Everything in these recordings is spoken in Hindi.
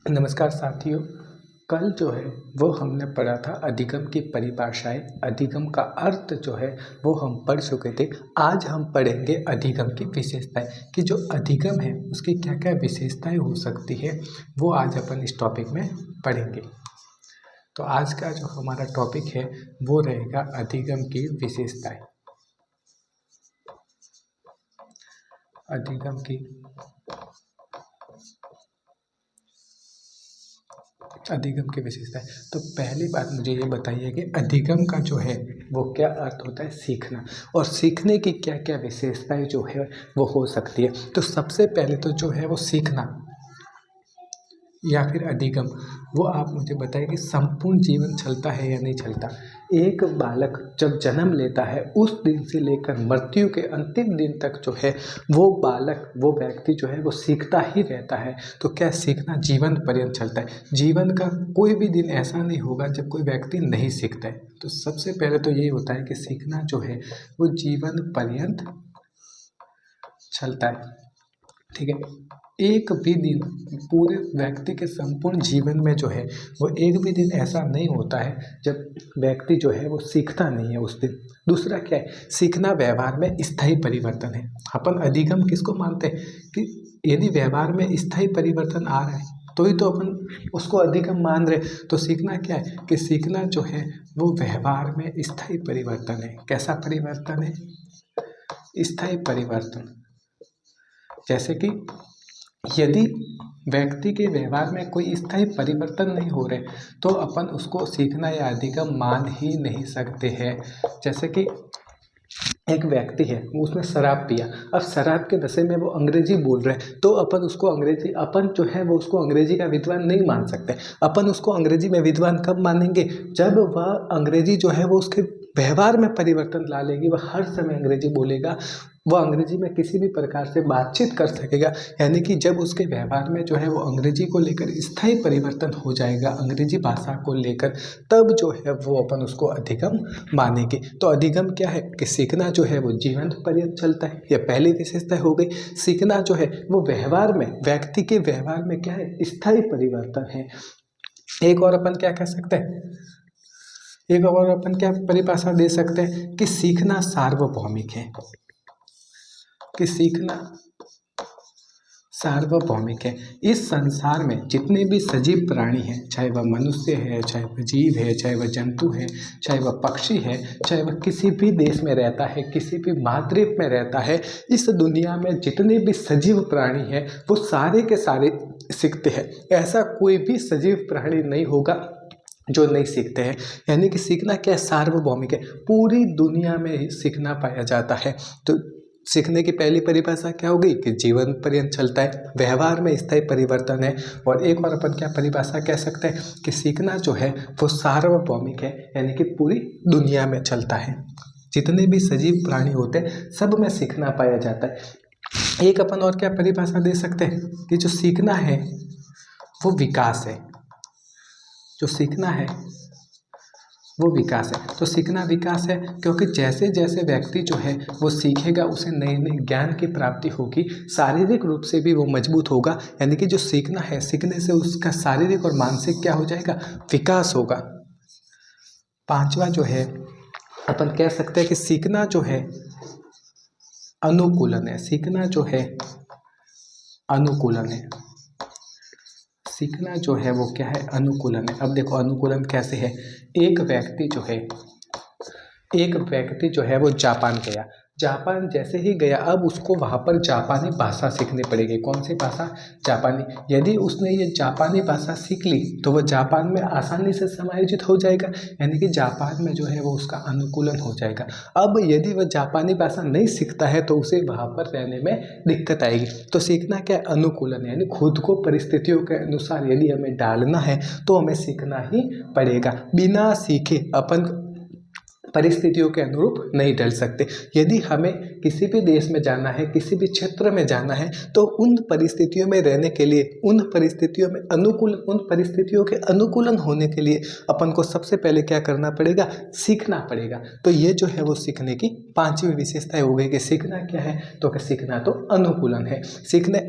नमस्कार साथियों। कल जो है वो हमने पढ़ा था अधिगम की परिभाषाएं। अधिगम का अर्थ जो है वो हम पढ़ चुके थे। आज हम पढ़ेंगे अधिगम की विशेषताएं कि जो अधिगम है उसकी क्या क्या विशेषताएं हो सकती है, वो आज अपन इस टॉपिक में पढ़ेंगे। तो आज का जो हमारा टॉपिक है वो रहेगा अधिगम की विशेषताएं। अधिगम की विशेषताएं। तो पहली बात मुझे ये बताइए कि अधिगम का जो है वो क्या अर्थ होता है, सीखना, और सीखने की क्या क्या विशेषताएं जो है वो हो सकती है। तो सबसे पहले तो जो है वो सीखना या फिर अधिगम, वो आप मुझे बताइए कि संपूर्ण जीवन चलता है या नहीं चलता। एक बालक जब जन्म लेता है उस दिन से लेकर मृत्यु के अंतिम दिन तक जो है वो बालक, वो व्यक्ति जो है वो सीखता ही रहता है। तो क्या सीखना जीवन पर्यंत चलता है? जीवन का कोई भी दिन ऐसा नहीं होगा जब कोई व्यक्ति नहीं सीखता है। तो सबसे पहले तो यही होता है कि सीखना जो है वो जीवन पर्यंत चलता है। ठीक है। एक भी दिन पूरे व्यक्ति के संपूर्ण जीवन में जो है वो एक भी दिन ऐसा नहीं होता है जब व्यक्ति जो है वो सीखता नहीं है उस दिन। दूसरा क्या है, सीखना व्यवहार में स्थायी परिवर्तन है। अपन अधिगम किसको मानते हैं कि यदि व्यवहार में स्थायी परिवर्तन आ रहा है तो ही तो अपन उसको अधिगम मान रहे। तो सीखना क्या है कि सीखना जो है वो व्यवहार में स्थायी परिवर्तन है। कैसा परिवर्तन है? स्थायी परिवर्तन। जैसे कि यदि व्यक्ति के व्यवहार में कोई स्थायी परिवर्तन नहीं हो रहे तो अपन उसको सीखना या अधिगम मान ही नहीं सकते हैं। जैसे कि एक व्यक्ति है, वो उसने शराब पिया, अब शराब के नशे में वो अंग्रेजी बोल रहे हैं तो अपन जो है वो उसको अंग्रेजी का विद्वान नहीं मान सकते। अपन उसको अंग्रेजी में विद्वान कब मानेंगे? जब वह अंग्रेजी जो है वो उसके व्यवहार में परिवर्तन ला लेगी, वह हर समय अंग्रेजी बोलेगा, वह अंग्रेजी में किसी भी प्रकार से बातचीत कर सकेगा। यानी कि जब उसके व्यवहार में जो है वो अंग्रेजी को लेकर स्थायी परिवर्तन हो जाएगा, अंग्रेजी भाषा को लेकर, तब जो है वो अपन उसको अधिगम मानेंगे। तो अधिगम क्या है कि सीखना जो है वो जीवन पर्यंत चलता है। यह पहली विशेषता हो गई। सीखना जो है वो व्यवहार में, व्यक्ति के व्यवहार में क्या है, स्थायी परिवर्तन है। एक और अपन क्या कह सकते हैं, एक और अपन क्या परिभाषा दे सकते हैं कि सीखना सार्वभौमिक है। कि सीखना सार्वभौमिक है। इस संसार में जितने भी सजीव प्राणी हैं, चाहे वह मनुष्य है, चाहे वह जीव है, चाहे वह जंतु है, चाहे वह पक्षी है, चाहे वह किसी भी देश में रहता है, किसी भी महाद्वीप में रहता है, इस दुनिया में जितने भी सजीव प्राणी हैं वो सारे के सारे सीखते हैं। ऐसा कोई भी सजीव प्राणी नहीं होगा जो नहीं सीखते हैं। यानी कि सीखना क्या है, सार्वभौमिक है, पूरी दुनिया में ही सीखना पाया जाता है। तो सीखने की पहली परिभाषा क्या होगी कि जीवन पर्यंत चलता है, व्यवहार में स्थायी परिवर्तन है। और एक और अपन क्या परिभाषा कह सकते हैं कि सीखना जो है वो सार्वभौमिक है, यानी कि पूरी दुनिया में चलता है। जितने भी सजीव प्राणी होते हैं सब में सीखना पाया जाता है। एक अपन और क्या परिभाषा दे सकते हैं कि जो सीखना है वो विकास है। जो सीखना है वो विकास है। तो सीखना विकास है क्योंकि जैसे जैसे व्यक्ति जो है वो सीखेगा उसे नए नए ज्ञान की प्राप्ति होगी, शारीरिक रूप से भी वो मजबूत होगा। यानी कि जो सीखना है, सीखने से उसका शारीरिक और मानसिक क्या हो जाएगा, विकास होगा। पांचवा जो है अपन कह सकते हैं कि सीखना जो है अनुकूलन है। सीखना जो है अनुकूलन है। सीखना जो है वो क्या है, अनुकूलन है। अब देखो अनुकूलन कैसे है। एक व्यक्ति जो है वो जापान गया। जापान जैसे ही गया, अब उसको वहाँ पर जापानी भाषा सीखनी पड़ेगी। कौन सी भाषा? जापानी। यदि उसने ये जापानी भाषा सीख ली तो वह जापान में आसानी से समायोजित हो जाएगा, यानी कि जापान में जो है वो उसका अनुकूलन हो जाएगा। अब यदि वह जापानी भाषा नहीं सीखता है तो उसे वहाँ पर रहने में दिक्कत आएगी। तो सीखना क्या है, अनुकूलन, यानी खुद को परिस्थितियों के अनुसार यदि हमें डालना है तो हमें सीखना ही पड़ेगा। बिना सीखे अपन परिस्थितियों के अनुरूप नहीं ढल सकते। यदि हमें किसी भी देश में जाना है, किसी भी क्षेत्र में जाना है, तो उन परिस्थितियों में रहने के लिए, उन परिस्थितियों के अनुकूलन होने के लिए अपन को सबसे पहले क्या करना पड़ेगा, सीखना पड़ेगा। तो ये जो है वो सीखने की पांचवी विशेषता हो गई कि सीखना क्या है, तो कि सीखना तो अनुकूलन है। सीखने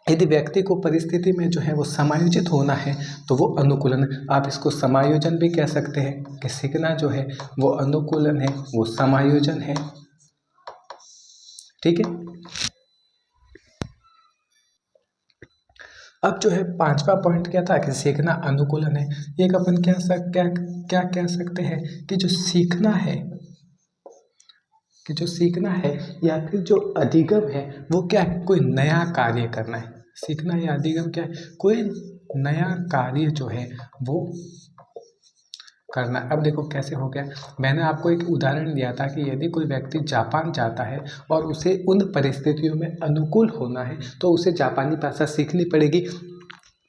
यदि व्यक्ति को परिस्थिति में जो है वो समायोजित होना है तो वो अनुकूलन, आप इसको समायोजन भी कह सकते हैं कि सीखना जो है वो अनुकूलन है, वो समायोजन है। ठीक है। अब जो है पांचवा पॉइंट क्या था कि सीखना अनुकूलन है। एक अपन क्या कह सकते हैं कि जो सीखना है या फिर जो अधिगम है वो क्या है, कोई नया कार्य करना है। सीखना या अधिगम क्या है, कोई नया कार्य जो है वो करना। अब देखो कैसे हो गया, मैंने आपको एक उदाहरण दिया था कि यदि कोई व्यक्ति जापान जाता है और उसे उन परिस्थितियों में अनुकूल होना है तो उसे जापानी भाषा सीखनी पड़ेगी,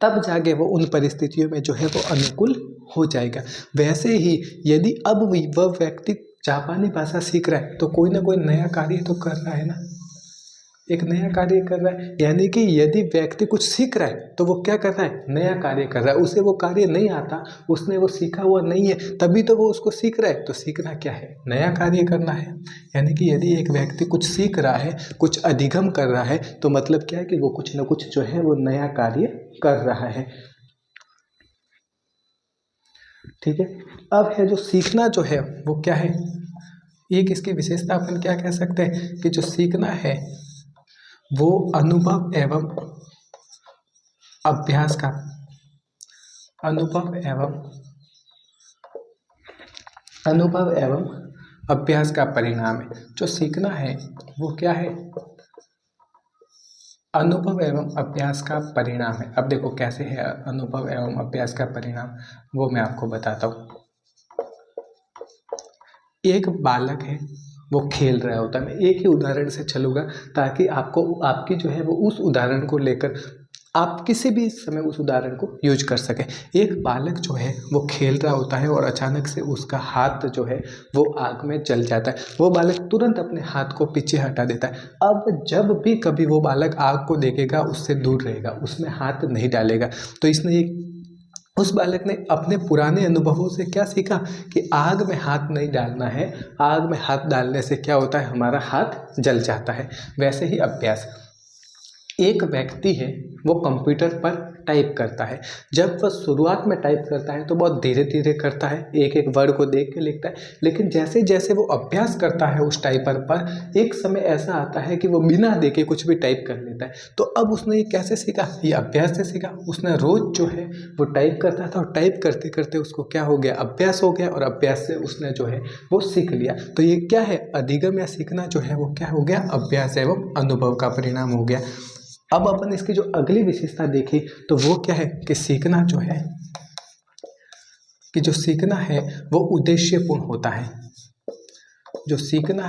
तब जाके वो उन परिस्थितियों में जो है वो अनुकूल हो जाएगा। वैसे ही यदि अब वह व्यक्ति जापानी भाषा सीख रहा है तो कोई ना कोई नया कार्य तो कर रहा है ना, एक नया कार्य कर रहा है। यानी कि यदि व्यक्ति कुछ सीख रहा है तो वो क्या कर रहा है, नया कार्य कर रहा है। उसे वो कार्य नहीं आता, उसने वो सीखा हुआ नहीं है, तभी तो वो उसको सीख रहा है। तो सीखना क्या है, नया कार्य करना है। यानी कि यदि एक व्यक्ति कुछ सीख रहा है, कुछ अधिगम कर रहा है, तो मतलब क्या है कि वो कुछ ना कुछ जो है वो नया कार्य कर रहा है। ठीक है। अब है जो सीखना जो है वो क्या है, एक इसकी विशेषता अपन क्या कह सकते हैं कि जो सीखना है वो अनुभव एवं अभ्यास का अभ्यास का परिणाम है। जो सीखना है वो क्या है, अनुभव एवं अभ्यास का परिणाम है। अब देखो कैसे है अनुभव एवं अभ्यास का परिणाम, वो मैं आपको बताता हूँ। एक बालक है, वो खेल रहा होता है। मैं एक ही उदाहरण से चलूँगा ताकि आपकी जो है वो उस उदाहरण को लेकर आप किसी भी समय उस उदाहरण को यूज कर सकें। एक बालक जो है वो खेल रहा होता है और अचानक से उसका हाथ जो है वो आग में जल जाता है। वो बालक तुरंत अपने हाथ को पीछे हटा देता है। अब जब भी कभी वो बालक आग को देखेगा उससे दूर रहेगा, उसमें हाथ नहीं डालेगा। तो उस बालक ने अपने पुराने अनुभवों से क्या सीखा कि आग में हाथ नहीं डालना है, आग में हाथ डालने से क्या होता है, हमारा हाथ जल जाता है। वैसे ही अभ्यास, एक व्यक्ति है वो कंप्यूटर पर टाइप करता है। जब वह शुरुआत में टाइप करता है तो बहुत धीरे धीरे करता है, एक एक वर्ड को देख के लिखता है। लेकिन जैसे जैसे वो अभ्यास करता है उस टाइपर पर, एक समय ऐसा आता है कि वो बिना देखे कुछ भी टाइप कर लेता है। तो अब उसने ये कैसे सीखा, ये अभ्यास से सीखा। उसने रोज जो है वो टाइप करता था और टाइप करते करते उसको क्या हो गया, अभ्यास हो गया, और अभ्यास से उसने जो है वो सीख लिया। तो ये क्या है, अधिगम या सीखना जो है वो क्या हो गया, अभ्यास एवं अनुभव का परिणाम हो गया। अब अपन इसकी जो अगली विशेषता देखें तो वो क्या है कि सीखना जो है वो उद्देश्यपूर्ण होता है। जो सीखना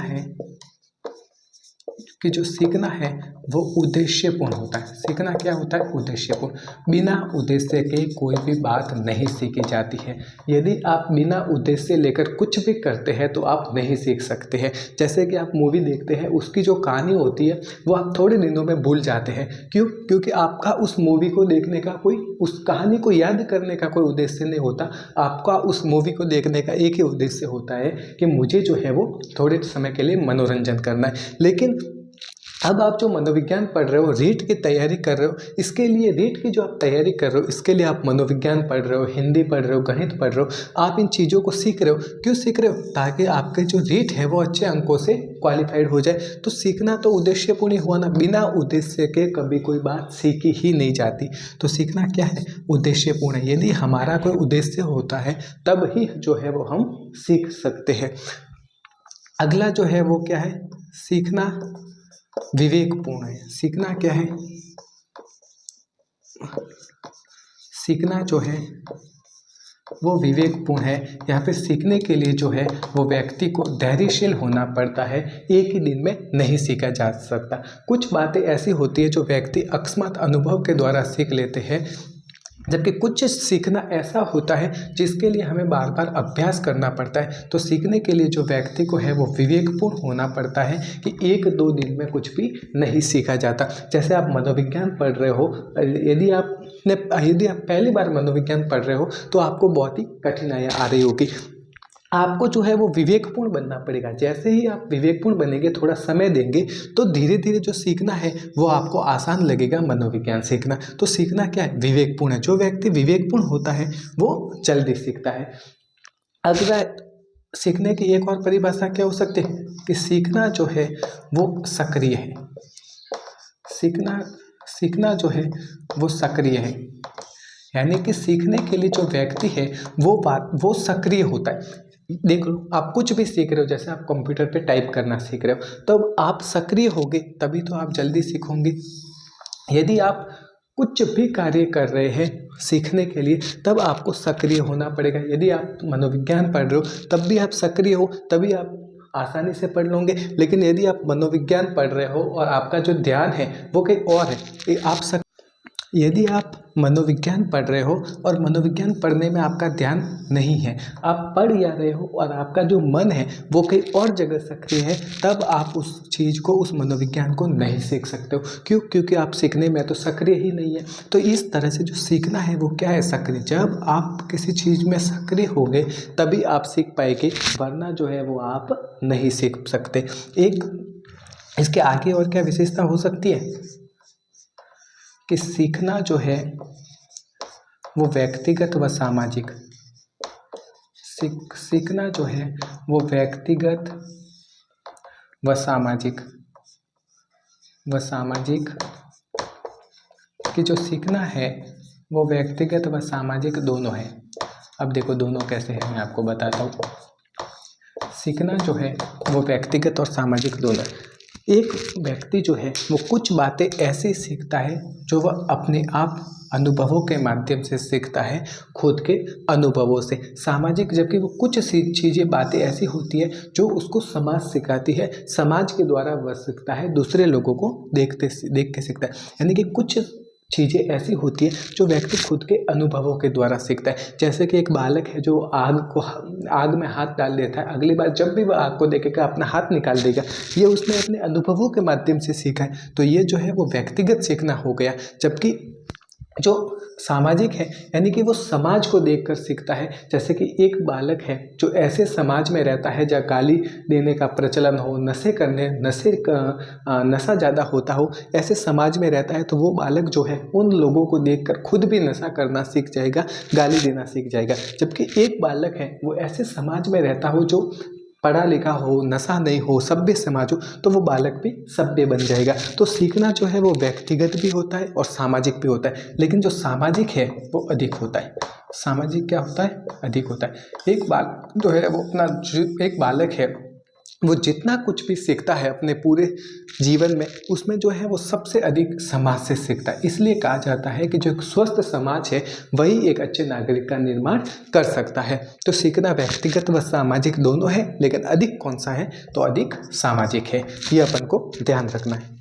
है वो उद्देश्यपूर्ण होता है। सीखना क्या होता है, उद्देश्यपूर्ण। बिना उद्देश्य के कोई भी बात नहीं सीखी जाती है। यदि आप बिना उद्देश्य लेकर कुछ भी करते हैं तो आप नहीं सीख सकते हैं। जैसे कि आप मूवी देखते हैं, उसकी जो कहानी होती है वो आप थोड़े दिनों में भूल जाते हैं। क्यों? क्योंकि आपका उस मूवी को देखने का उस कहानी को याद करने का कोई उद्देश्य नहीं होता। आपका उस मूवी को देखने का एक ही उद्देश्य होता है कि मुझे जो है वो थोड़े समय के लिए मनोरंजन करना है। लेकिन अब आप जो मनोविज्ञान पढ़ रहे हो, रीट की तैयारी कर रहे हो, इसके लिए रीट की जो आप तैयारी कर रहे हो, इसके लिए आप मनोविज्ञान पढ़ रहे हो, हिंदी पढ़ रहे हो, गणित पढ़ रहे हो, आप इन चीज़ों को सीख रहे हो। क्यों सीख रहे हो? ताकि आपके जो रीट है वो अच्छे अंकों से क्वालिफाइड हो जाए। तो सीखना तो उद्देश्यपूर्ण हुआ ना, बिना उद्देश्य के कभी कोई बात सीखी ही नहीं जाती। तो सीखना क्या है, उद्देश्यपूर्ण है। यदि हमारा कोई उद्देश्य होता है तब ही जो है वो हम सीख सकते हैं। अगला जो है वो क्या है, सीखना विवेकपूर्ण है। सीखना क्या है, सीखना जो है वो विवेकपूर्ण है। यहाँ पे सीखने के लिए जो है वो व्यक्ति को धैर्यशील होना पड़ता है। एक ही दिन में नहीं सीखा जा सकता। कुछ बातें ऐसी होती है जो व्यक्ति अकस्मात अनुभव के द्वारा सीख लेते हैं, जबकि कुछ सीखना ऐसा होता है जिसके लिए हमें बार बार अभ्यास करना पड़ता है। तो सीखने के लिए जो व्यक्ति को है वो विवेकपूर्ण होना पड़ता है कि एक दो दिन में कुछ भी नहीं सीखा जाता। जैसे आप मनोविज्ञान पढ़ रहे हो, यदि आप पहली बार मनोविज्ञान पढ़ रहे हो तो आपको बहुत ही कठिनाइयाँ आ रही होगी। आपको जो है वो विवेकपूर्ण बनना पड़ेगा। जैसे ही आप विवेकपूर्ण बनेंगे, थोड़ा समय देंगे, तो धीरे धीरे जो सीखना है वो आपको आसान लगेगा। मनोविज्ञान सीखना तो सीखना क्या है, विवेकपूर्ण है। जो व्यक्ति विवेकपूर्ण होता है वो जल्दी सीखता है। अगला सीखने की एक और परिभाषा क्या हो सकती है कि सीखना जो है वो सक्रिय है। सीखना सीखना जो है वो सक्रिय है, यानी कि सीखने के लिए जो व्यक्ति है वो सक्रिय होता है। देख लो, आप कुछ भी सीख रहे हो, जैसे आप कंप्यूटर पे टाइप करना सीख रहे हो, तो आप सक्रिय होगे तभी तो आप जल्दी सीखोगे। यदि आप कुछ भी कार्य कर रहे हैं सीखने के लिए, तब आपको सक्रिय होना पड़ेगा। यदि आप मनोविज्ञान पढ़ रहे हो तब भी आप सक्रिय हो, तभी आप आसानी से पढ़ लोगे। लेकिन यदि आप मनोविज्ञान पढ़ रहे हो और आपका जो ध्यान है वो कहीं और है, यदि आप मनोविज्ञान पढ़ रहे हो और मनोविज्ञान पढ़ने में आपका ध्यान नहीं है, आप पढ़ या रहे हो और आपका जो मन है वो कहीं और जगह सक्रिय है, तब आप उस चीज़ को, उस मनोविज्ञान को नहीं सीख सकते हो। क्यों? क्योंकि आप सीखने में तो सक्रिय ही नहीं है। तो इस तरह से जो सीखना है वो क्या है, सक्रिय। जब आप किसी चीज़ में सक्रिय होगे तभी आप सीख पाएंगे, वरना जो है वो आप नहीं सीख सकते। एक इसके आगे और क्या विशेषता हो सकती है कि सीखना जो है वो व्यक्तिगत व सामाजिक, सीखना जो है वो व्यक्तिगत व सामाजिक कि जो सीखना है वो व्यक्तिगत व सामाजिक दोनों है। अब देखो दोनों कैसे हैं, मैं आपको बताता हूँ। सीखना जो है वो व्यक्तिगत और सामाजिक दोनों है। एक व्यक्ति जो है वो कुछ बातें ऐसे सीखता है जो वह अपने आप अनुभवों के माध्यम से सीखता है, खुद के अनुभवों से। सामाजिक, जबकि वो कुछ चीज़ें, बातें ऐसी होती है जो उसको समाज सिखाती है, समाज के द्वारा वह सीखता है, दूसरे लोगों को देख के सीखता है। यानी कि कुछ चीज़ें ऐसी होती है जो व्यक्ति खुद के अनुभवों के द्वारा सीखता है। जैसे कि एक बालक है जो आग में हाथ डाल देता है, अगली बार जब भी वह आग को देखेगा अपना हाथ निकाल देगा। ये उसने अपने अनुभवों के माध्यम से सीखा है। तो ये जो है वो व्यक्तिगत सीखना हो गया। जबकि जो सामाजिक है, यानी कि वो समाज को देखकर सीखता है। जैसे कि एक बालक है जो ऐसे समाज में रहता है जहाँ गाली देने का प्रचलन हो, नशा ज़्यादा होता हो, ऐसे समाज में रहता है, तो वो बालक जो है उन लोगों को देखकर खुद भी नशा करना सीख जाएगा, गाली देना सीख जाएगा। जबकि एक बालक है वो ऐसे समाज में रहता हो जो पढ़ा लिखा हो, नशा नहीं हो, सभ्य समाज हो, तो वो बालक भी सभ्य बन जाएगा। तो सीखना जो है वो व्यक्तिगत भी होता है और सामाजिक भी होता है। लेकिन जो सामाजिक है वो अधिक होता है। सामाजिक क्या होता है, अधिक होता है। एक बालक जो है वो एक बालक है वो जितना कुछ भी सीखता है अपने पूरे जीवन में, उसमें जो है वो सबसे अधिक समाज से सीखता है। इसलिए कहा जाता है कि जो एक स्वस्थ समाज है वही एक अच्छे नागरिक का निर्माण कर सकता है। तो सीखना व्यक्तिगत व सामाजिक दोनों है, लेकिन अधिक कौन सा है, तो अधिक सामाजिक है। ये अपन को ध्यान रखना है।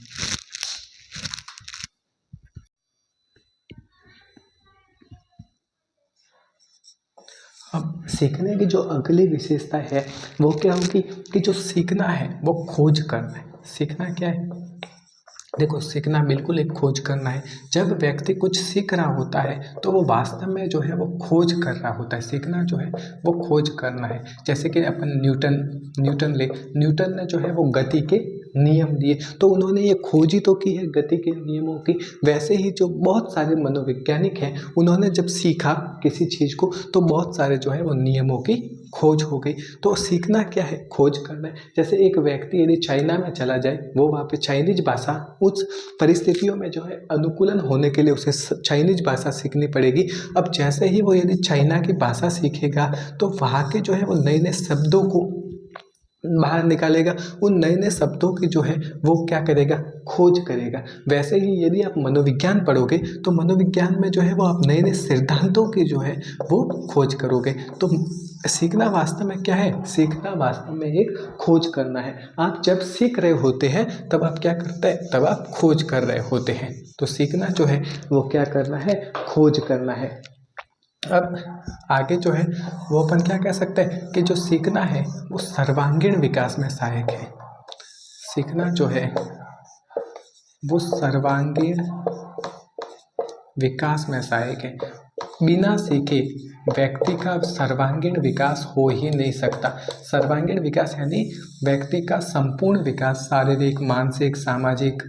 अब सीखने की जो अगली विशेषता है वो क्या होगी कि जो सीखना है वो खोज करना है। सीखना क्या है, देखो सीखना बिल्कुल एक खोज करना है। जब व्यक्ति कुछ सीख रहा होता है तो वो वास्तव में जो है वो खोज कर रहा होता है। सीखना जो है वो खोज करना है। जैसे कि अपन न्यूटन ने जो है वो गति के नियम दिए, तो उन्होंने ये खोज ही तो की है गति के नियमों की। वैसे ही जो बहुत सारे मनोवैज्ञानिक हैं, उन्होंने जब सीखा किसी चीज़ को तो बहुत सारे जो है वो नियमों की खोज हो गई। तो सीखना क्या है, खोज करना है। जैसे एक व्यक्ति यदि चाइना में चला जाए, वो वहाँ पे चाइनीज भाषा, उस परिस्थितियों में जो है अनुकूलन होने के लिए उसे चाइनीज भाषा सीखनी पड़ेगी। अब जैसे ही वो यदि चाइना की भाषा सीखेगा तो वहाँ के जो है वो नए नए शब्दों को बाहर निकालेगा। उन नए नए शब्दों की जो है वो क्या करेगा, खोज करेगा। वैसे ही यदि आप मनोविज्ञान पढ़ोगे तो मनोविज्ञान में जो है वो आप नए नए सिद्धांतों की जो है वो खोज करोगे। तो सीखना वास्तव में क्या है, सीखना वास्तव में एक खोज करना है। आप जब सीख रहे होते हैं तब आप क्या करते हैं, तब आप खोज कर रहे होते हैं। तो सीखना जो है वो क्या करना है, खोज करना है। अब आगे जो है वो अपन क्या कह सकते हैं कि जो सीखना है वो सर्वांगीण विकास में सहायक है। सीखना जो है वो सर्वांगीण विकास में सहायक है। बिना सीखे व्यक्ति का सर्वांगीण विकास हो ही नहीं सकता। सर्वांगीण विकास यानी व्यक्ति का संपूर्ण विकास, शारीरिक, मानसिक, सामाजिक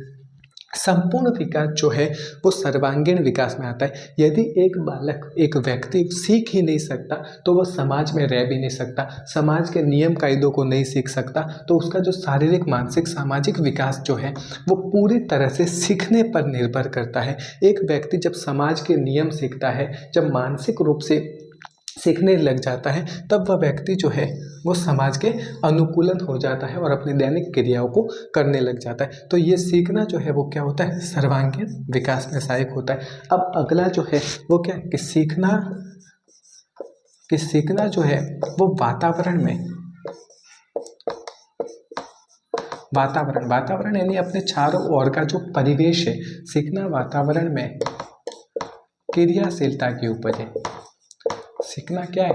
संपूर्ण विकास जो है वो सर्वांगीण विकास में आता है। यदि एक बालक, एक व्यक्ति सीख ही नहीं सकता तो वह समाज में रह भी नहीं सकता, समाज के नियम कायदों को नहीं सीख सकता, तो उसका जो शारीरिक, मानसिक, सामाजिक विकास जो है वो पूरी तरह से सीखने पर निर्भर करता है। एक व्यक्ति जब समाज के नियम सीखता है, जब मानसिक रूप से सीखने लग जाता है, तब वह व्यक्ति जो है वो समाज के अनुकूलन हो जाता है और अपनी दैनिक क्रियाओं को करने लग जाता है। तो ये सीखना जो है वो क्या होता है, सर्वांगीण विकास में सहायक होता है। अब अगला जो है वो क्या कि सीखना जो है वो वातावरण यानी अपने चारों ओर का जो परिवेश है, सीखना वातावरण में क्रियाशीलता की उपज है। सीखना क्या है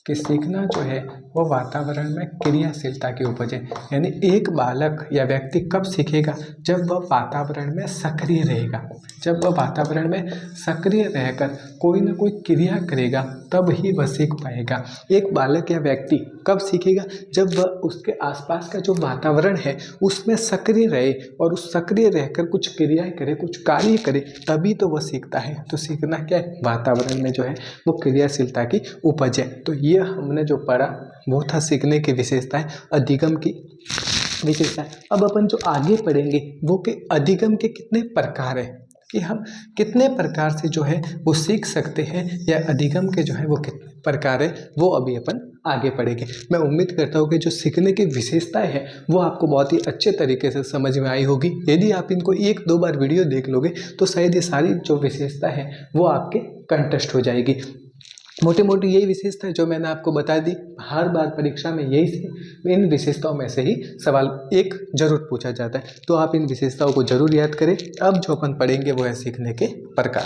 कि सीखना जो है वो वातावरण में क्रियाशीलता की उपज है। यानी एक बालक या व्यक्ति कब सीखेगा, जब वह वातावरण में सक्रिय रहेगा, जब वह वातावरण में सक्रिय रहकर कोई ना कोई क्रिया करेगा तब ही वह सीख पाएगा। एक बालक या व्यक्ति कब सीखेगा, जब वह उसके आसपास का जो वातावरण है उसमें सक्रिय रहे और उस सक्रिय रहकर कुछ क्रियाएं करे, कुछ कार्य करे, तभी तो वह सीखता है। तो सीखना क्या है, वातावरण में जो है वो क्रियाशीलता की उपज है। तो ये हमने जो पढ़ा वो था सीखने की विशेषताएं, अधिगम की विशेषताएं। अब अपन जो आगे पढ़ेंगे वो कि अधिगम के कितने प्रकार हैं, कि हम कितने प्रकार से जो है वो सीख सकते हैं, या अधिगम के जो है वो कितने प्रकार है, वो अभी अपन आगे पढ़ेंगे। मैं उम्मीद करता हूँ कि जो सीखने की विशेषताएं हैं वो आपको बहुत ही अच्छे तरीके से समझ में आई होगी। यदि आप इनको 1-2 बार वीडियो देख लोगे तो शायद ये सारी जो विशेषता है वो आपके कंठस्थ हो जाएगी। मोटी मोटी यही विशेषता है जो मैंने आपको बता दी। हर बार परीक्षा में यही से इन विशेषताओं में से ही सवाल एक जरूर पूछा जाता है, तो आप इन विशेषताओं को जरूर याद करें। अब जो अपन पढ़ेंगे वो है सीखने के प्रकार।